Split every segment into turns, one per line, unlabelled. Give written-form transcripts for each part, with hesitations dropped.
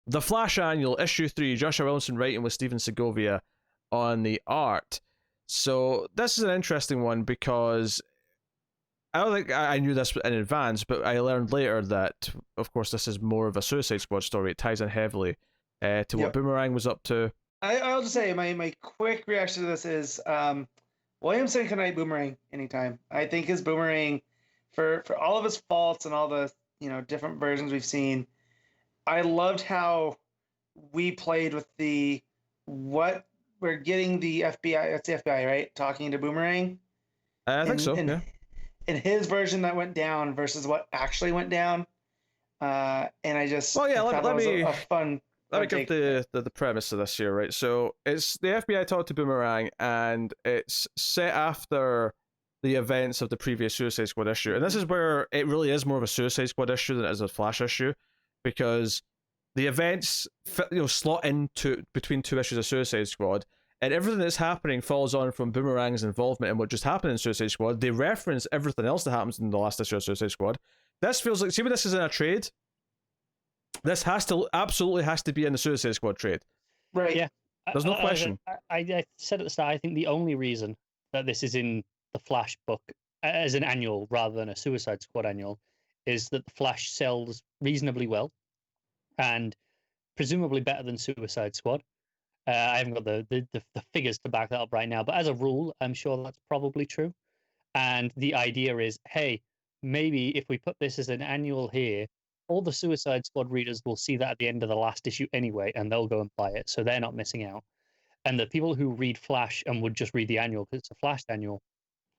The Flash Annual, issue 3, Joshua Williamson writing with Steven Segovia on the art. So this is an interesting one because I don't think I knew this in advance, but I learned later that, of course, this is more of a Suicide Squad story. It ties in heavily to what Boomerang was up to.
I'll just say my quick reaction to this is Williamson can write Boomerang anytime. I think his Boomerang, for all of his faults and all the different versions we've seen, I loved how we played with what we're getting the FBI. That's the FBI, right? Talking to Boomerang.
I think so. Yeah.
In his version that went down versus what actually went down, and I just
let me
a fun.
Let me give the premise of this here, right? So it's the FBI talk to Boomerang, and it's set after the events of the previous Suicide Squad issue. And this is where it really is more of a Suicide Squad issue than it is a Flash issue, because the events slot into between two issues of Suicide Squad, and everything that's happening follows on from Boomerang's involvement in what just happened in Suicide Squad. They reference everything else that happens in the last issue of Suicide Squad. This feels like, see when this is in a trade, this absolutely has to be in the Suicide Squad trade.
Right.
Yeah.
There's no question.
I said at the start, I think the only reason that this is in the Flash book as an annual rather than a Suicide Squad annual is that the Flash sells reasonably well and presumably better than Suicide Squad. I haven't got the figures to back that up right now, but as a rule, I'm sure that's probably true. And the idea is, hey, maybe if we put this as an annual here, all the Suicide Squad readers will see that at the end of the last issue anyway, and they'll go and buy it, so they're not missing out. And the people who read Flash and would just read the annual because it's a Flash annual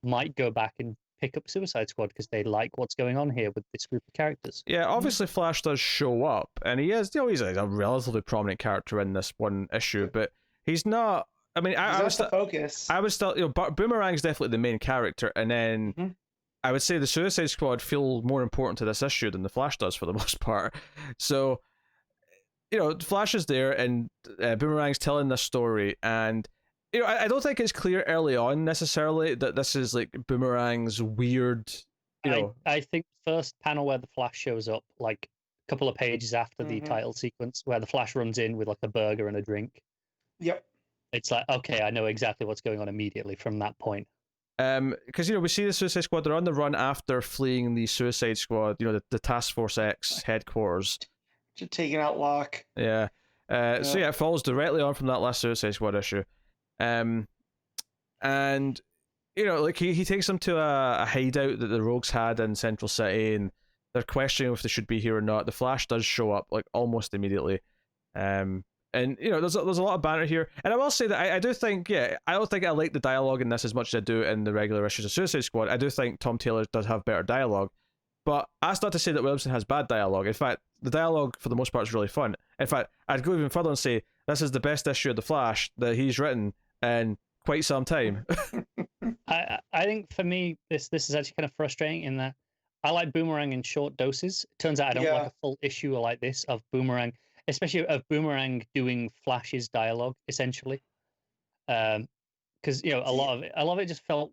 might go back and pick up Suicide Squad because they like what's going on here with this group of characters.
Yeah, obviously Flash does show up, and he's a relatively prominent character in this one issue, but he's not. I mean, I was
focus.
I was still, Boomerang's definitely the main character, and then I would say the Suicide Squad feel more important to this issue than the Flash does for the most part. So, Flash is there, and Boomerang's telling this story, and I don't think it's clear early on necessarily that this is like Boomerang's weird.
I think the first panel where the Flash shows up, like a couple of pages after the title sequence, where the Flash runs in with like a burger and a drink.
Yep.
It's like, okay, I know exactly what's going on immediately from that point.
Because we see the Suicide Squad, they're on the run after fleeing the Suicide Squad, the Task Force X headquarters.
Just taking out Locke.
Yeah. So it follows directly on from that last Suicide Squad issue. And he takes them to a hideout that the Rogues had in Central City, and they're questioning if they should be here or not. The Flash does show up like almost immediately. And there's a lot of banter here, and I will say that I do think, I don't think I like the dialogue in this as much as I do in the regular issues of Suicide Squad. I do think Tom Taylor does have better dialogue, but that's not to say that Williamson has bad dialogue. In fact, the dialogue for the most part is really fun. In fact, I'd go even further and say this is the best issue of the Flash that he's written in quite some time.
I think for me this is actually kind of frustrating in that I like Boomerang in short doses. It turns out I don't like a full issue like this of Boomerang. Especially of Boomerang doing Flash's dialogue, essentially, because a lot of it just felt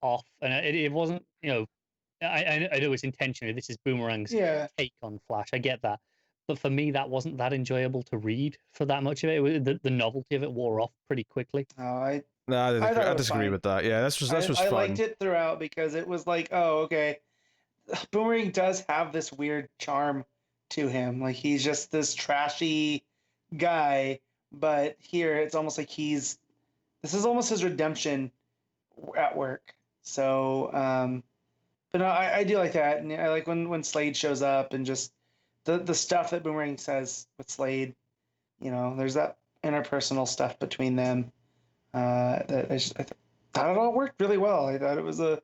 off, and it wasn't. I know it's intentionally. This is Boomerang's take on Flash. I get that, but for me, that wasn't that enjoyable to read for that much of it. The novelty of it wore off pretty quickly.
I disagree with that. Yeah, this was fun.
I liked it throughout because it was like, oh, okay, Boomerang does have this weird charm to him. Like, he's just this trashy guy, but here it's almost like this is almost his redemption at work. So but no, I do like that, and I like when Slade shows up and just the stuff that Boomerang says with Slade. There's that interpersonal stuff between them that I thought it all worked really well. I thought it was a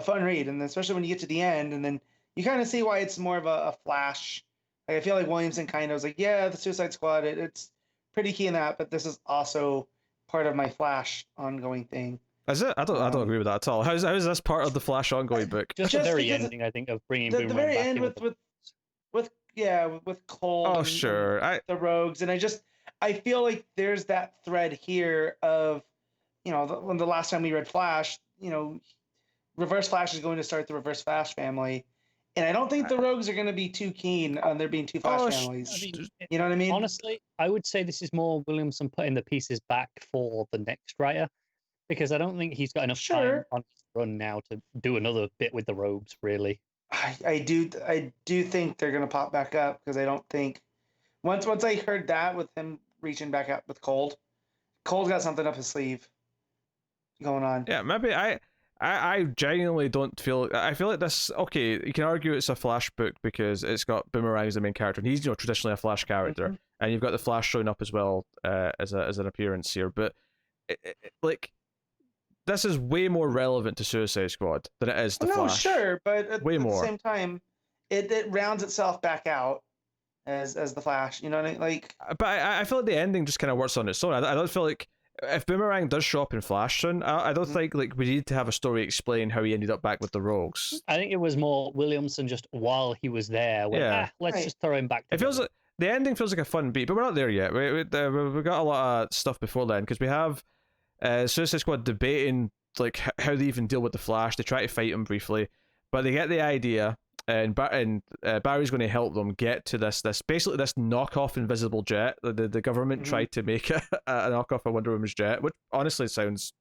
fun read, and especially when you get to the end, and then you kind of see why it's more of a Flash. I feel like Williamson kind of was like, the Suicide Squad, it's pretty key in that, but this is also part of my Flash ongoing thing.
Is it? I don't agree with that at all. How is this part of the Flash ongoing book?
Just the very ending, I think, of bringing Boomerang
the very
back
end with Cole.
Oh, sure.
The Rogues, and I feel like there's that thread here of, when the last time we read Flash, Reverse Flash is going to start the Reverse Flash family. And I don't think the Rogues are going to be too keen on there being two Flash families.
I mean,
You know what I mean?
honestly, I would say this is more Williamson putting the pieces back for the next writer, because I don't think he's got enough time on his run now to do another bit with the Rogues, really.
I do think they're going to pop back up, because I don't think once I heard that with him reaching back out with Cold's got something up his sleeve going on.
Yeah, maybe I genuinely don't feel. I feel like this. Okay, you can argue it's a Flash book because it's got Boomerang as the main character, and he's traditionally a Flash character, and you've got the Flash showing up as well as an appearance here. But like, this is way more relevant to Suicide Squad than it is to Flash.
No, sure, but at
way
the
more.
same time, it rounds itself back out as the Flash. You know what I mean? Like,
but I feel like the ending just kind of works on its own. I don't feel like. If Boomerang does show up in Flash soon, I don't think like we need to have a story explain how he ended up back with the Rogues.
I think it was more Williamson just while he was there. Let's just throw him back.
It feels like the ending feels like a fun beat, but we're not there yet. We got a lot of stuff before then because we have Suicide Squad debating like how they even deal with the Flash. They try to fight him briefly, but they get the idea. And Barry's going to help them get to this basically this knockoff invisible jet. The government tried to make a knockoff of Wonder Woman's jet, which honestly sounds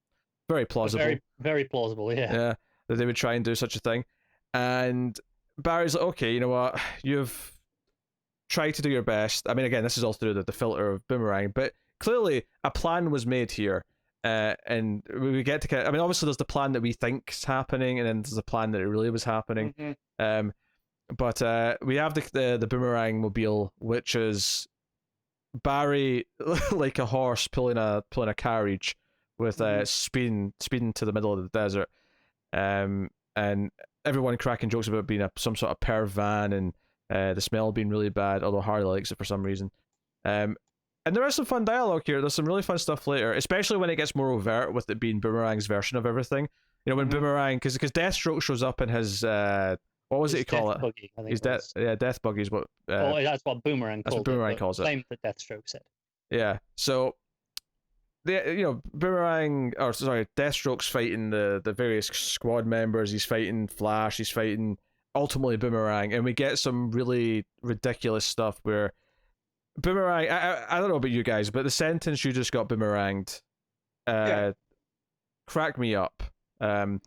very plausible.
Very, very plausible, yeah.
Yeah, that they would try and do such a thing. And Barry's like, okay, you know what? You've tried to do your best. I mean, again, this is all through the filter of Boomerang, but clearly a plan was made here. And we get to I mean, obviously there's the plan that we think's happening, and then there's the plan that it really was happening. But we have the Boomerang mobile, which is Barry like a horse pulling a carriage with speeding to the middle of the desert, and everyone cracking jokes about it being some sort of perv van and the smell being really bad, although Harley likes it for some reason. And there is some fun dialogue here. There's some really fun stuff later, especially when it gets more overt with it being Boomerang's version of everything. You know, when Boomerang, because Deathstroke shows up in his what was it he call it?
Buggy, I think
his death buggy is what.
That's what Boomerang
calls it. That's what Boomerang calls it.
Same that Deathstroke said.
Yeah. So, Deathstroke's fighting the various squad members. He's fighting Flash. He's fighting ultimately Boomerang, and we get some really ridiculous stuff where. Boomerang, I don't know about you guys, but the sentence you just got boomeranged cracked me up. You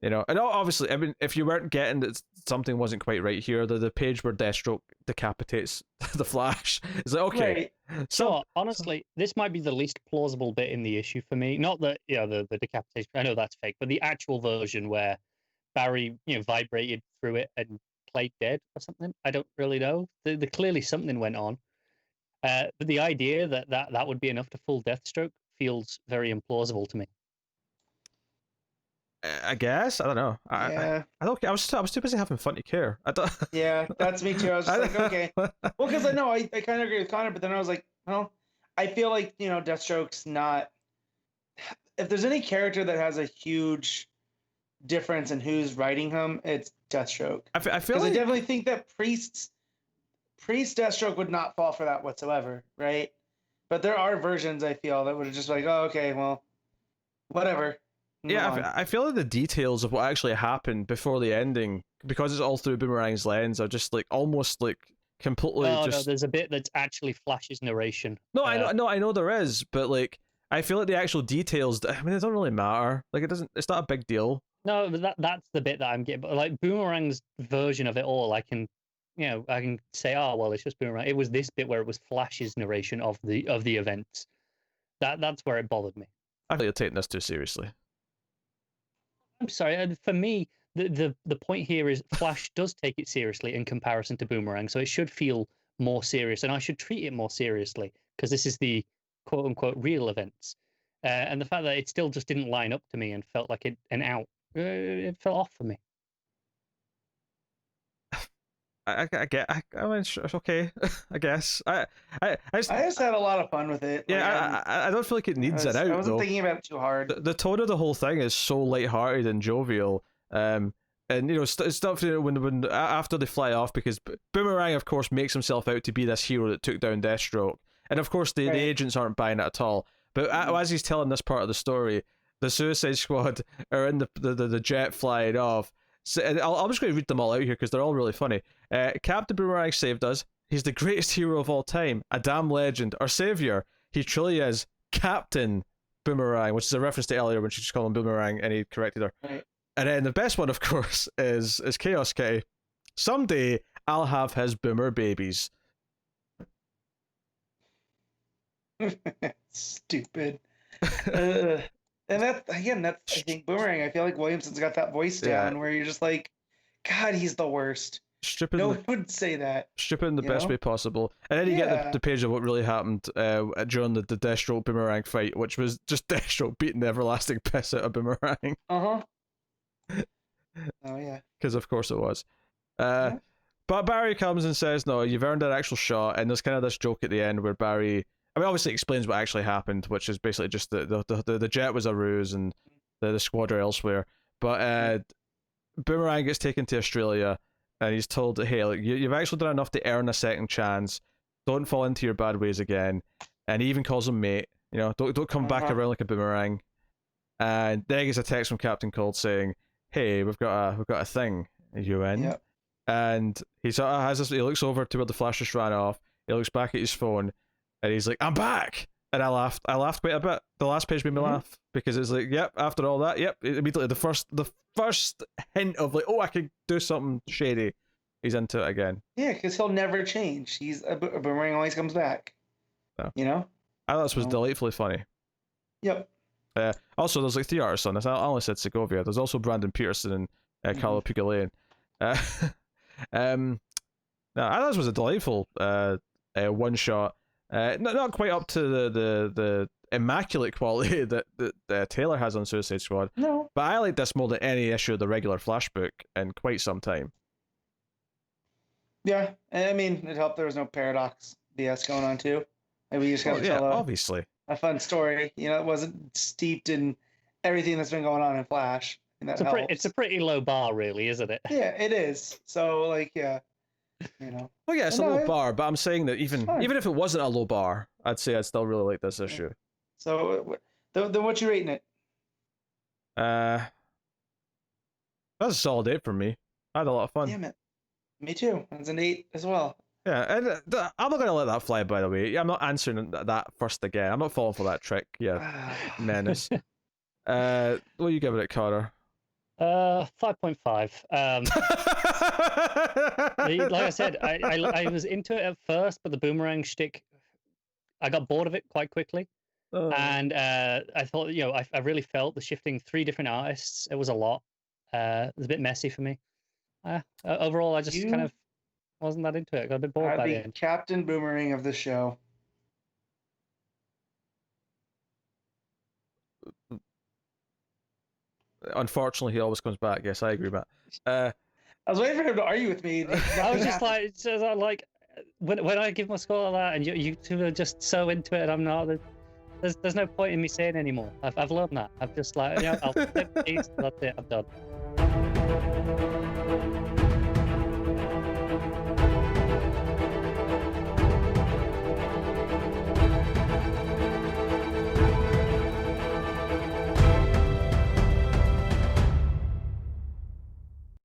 know, and obviously, I mean, if you weren't getting that something wasn't quite right here, the page where Deathstroke decapitates the Flash, it's like, okay.
Right. So, honestly, this might be the least plausible bit in the issue for me. Not that, the decapitation, I know that's fake, but the actual version where Barry, vibrated through it and played dead or something. I don't really know. Clearly something went on. But the idea that would be enough to fool Deathstroke feels very implausible to me.
I guess I don't know. I don't care. I was too busy having fun to care. I don't.
Yeah, that's me too. I was just like, okay. Well, because I know I kind of agree with Connor, but then I was like, well, I feel like Deathstroke's not. If there's any character that has a huge difference in who's writing him, it's Deathstroke.
I feel
because
like...
I definitely think that Priest Deathstroke would not fall for that whatsoever, right? But there are versions I feel that would have just like, oh, okay, well, whatever.
Yeah, I feel like the details of what actually happened before the ending, because it's all through Boomerang's lens, are just like almost like completely
No, there's a bit that's actually Flash's narration.
No, I know there is, but like I feel like the actual details, I mean, it don't really matter. Like it's not a big deal.
No, but that's the bit that I'm getting. But like Boomerang's version of it all, I can say, oh well, it's just Boomerang. It was this bit where it was Flash's narration of the events. That's where it bothered me.
I feel you're taking this too seriously.
I'm sorry. For me, the point here is Flash does take it seriously in comparison to Boomerang, so it should feel more serious, and I should treat it more seriously because this is the quote unquote real events. And the fact that it still just didn't line up to me and felt like it fell off for me.
I mean, it's okay. I guess. I just
had a lot of fun with it.
Yeah,
like,
I don't feel like it needs it out.
I wasn't
though.
thinking about it too hard.
The tone of the whole thing is so lighthearted and jovial. And stuff when after they fly off, because Boomerang, of course, makes himself out to be this hero that took down Deathstroke, and of course the agents aren't buying it at all. But as he's telling this part of the story, the Suicide Squad are in the jet flying off. So, and I'm just going to read them all out here because they're all really funny. Captain Boomerang saved us. He's the greatest hero of all time, a damn legend, our savior. He truly is Captain Boomerang, which is a reference to earlier when she just called him Boomerang and he corrected her.
Right.
And then the best one, of course, is Chaos Kitty. Someday I'll have his boomer babies.
Stupid. And that's I think Boomerang. I feel like Williamson's got that voice down where you're just like, God, he's the worst.
Stupid.
No one would say that.
Stupid in the best way possible. And then you get the page of what really happened during the Deathstroke Boomerang fight, which was just Deathstroke beating the everlasting piss out of Boomerang.
Oh yeah.
Because of course it was. But Barry comes and says, no, you've earned an actual shot, and there's kind of this joke at the end where Barry, I mean, obviously explains what actually happened, which is basically just the jet was a ruse and the squad are elsewhere. But Boomerang gets taken to Australia, and he's told, hey, like, you've actually done enough to earn a second chance. Don't fall into your bad ways again. And he even calls him mate. You know, don't come back around like a boomerang. And then he gets a text from Captain Cold saying, hey, we've got a thing. Are you in? Yep. And he sort of has this. He looks over to where the Flash just ran off. He looks back at his phone, and he's like, "I'm back!" And I laughed. I laughed quite a bit. The last page made me laugh because it's like, "Yep." After all that, yep. Immediately, the first hint of like, "Oh, I could do something shady." He's into it again. Yeah,
because he'll never change. He's a boomerang always comes back. Oh. You know.
I thought this was delightfully funny.
Yep.
Also, there's like 3 artists on this. I only said Segovia. There's also Brandon Peterson and Carlo Pugolane. No, I thought this was a delightful one shot. Not quite up to the immaculate quality that Taylor has on Suicide Squad.
No,
but I like this more than any issue of the regular Flash book in quite some time.
Yeah, I mean, it helped there was no paradox BS going on too. Maybe you just got to tell
obviously
a fun story. You know, it wasn't steeped in everything that's been going on in Flash.
It's a pretty low bar, really, isn't it?
Yeah, it is. So, like, yeah, you know.
Well, yeah, it's a low bar, but I'm saying that even if it wasn't a low bar, I'd say I'd still really like this issue.
So, then what you rating it?
That's a solid 8 for me. I had a lot of fun.
Damn it. Me too. It's an 8 as well.
Yeah, and I'm not gonna let that fly. By the way, I'm not answering that first again. I'm not falling for that trick. Yeah, menace. What are you giving it, Carter?
5.5. Like I said, I was into it at first, but the boomerang shtick, I got bored of it quite quickly. And I thought, you know, I really felt the shifting 3 different artists. It was a lot. It was a bit messy for me. Overall, I just kind of wasn't that into it. I got a bit bored by the end.
Captain Boomerang of the show.
Unfortunately, he always comes back. Yes, I agree, Matt. I
was waiting for him to argue with me.
I was just like, when I give my score like that, and you two are just so into it, and I'm not. There's no point in me saying anymore. I've learned that. I've just like, I'll take these. That's it. I'm done.